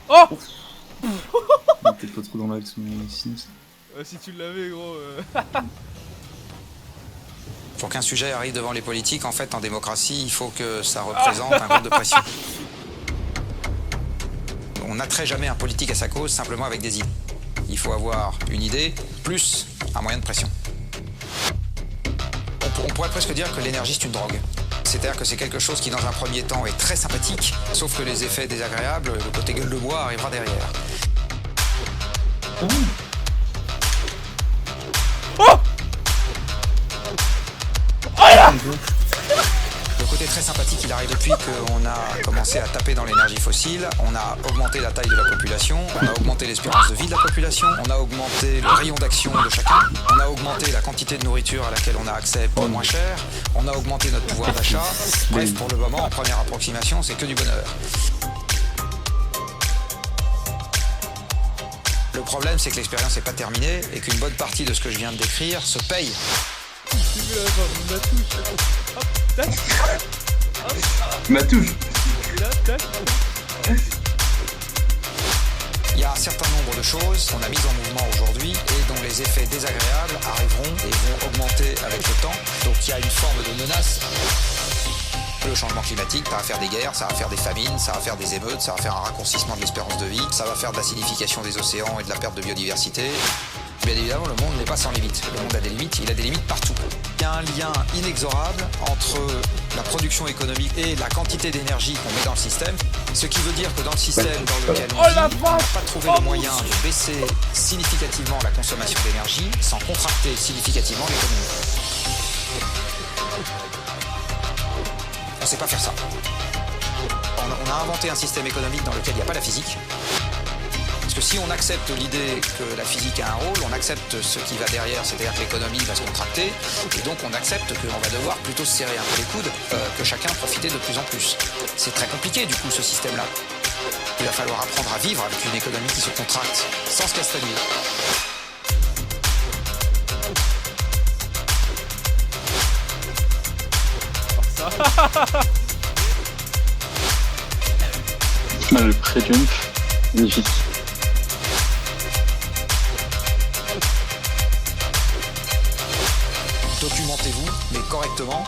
Oh. On est peut-être pas trop dans l'action sinus. Si tu l'avais, gros. Pour qu'un sujet arrive devant les politiques, en fait, en démocratie, il faut que ça représente un groupe de pression. On n'attrait jamais un politique à sa cause simplement avec des idées. Il faut avoir une idée, plus un moyen de pression. On pourrait presque dire que l'énergie, c'est une drogue. C'est-à-dire que c'est quelque chose qui, dans un premier temps, est très sympathique, sauf que les effets désagréables, le côté gueule de bois, arrivera derrière. Oh. Oh là. Le côté très sympathique, il arrive depuis qu'on a commencé à taper dans l'énergie fossile, on a augmenté la taille de la population, on a augmenté l'espérance de vie de la population, on a augmenté le rayon d'action de chacun, on a augmenté la quantité de nourriture à laquelle on a accès pour moins cher, on a augmenté notre pouvoir d'achat. Bref, pour le moment, en première approximation, c'est que du bonheur. Le problème, c'est que l'expérience n'est pas terminée et qu'une bonne partie de ce que je viens de décrire se paye. Ma touche. Il y a un certain nombre de choses qu'on a mises en mouvement aujourd'hui et dont les effets désagréables arriveront et vont augmenter avec le temps. Donc il y a une forme de menace. Le changement climatique, ça va faire des guerres, ça va faire des famines, ça va faire des émeutes, ça va faire un raccourcissement de l'espérance de vie, ça va faire de l'acidification des océans et de la perte de biodiversité. Bien évidemment, le monde n'est pas sans limite. Le monde a des limites, il a des limites partout. Il y a un lien inexorable entre la production économique et la quantité d'énergie qu'on met dans le système. Ce qui veut dire que dans le système dans lequel on vit, on n'a pas trouvé le moyen de baisser significativement la consommation d'énergie sans contracter significativement l'économie. On ne sait pas faire ça. On a inventé un système économique dans lequel il n'y a pas la physique. Parce que si on accepte l'idée que la physique a un rôle, on accepte ce qui va derrière, c'est-à-dire que l'économie va se contracter, et donc on accepte qu'on va devoir plutôt se serrer un peu les coudes, que chacun profiter de plus en plus. C'est très compliqué du coup ce système-là. Il va falloir apprendre à vivre avec une économie qui se contracte, sans se castagner. Le pré-jump, difficile. Documentez-vous, mais correctement,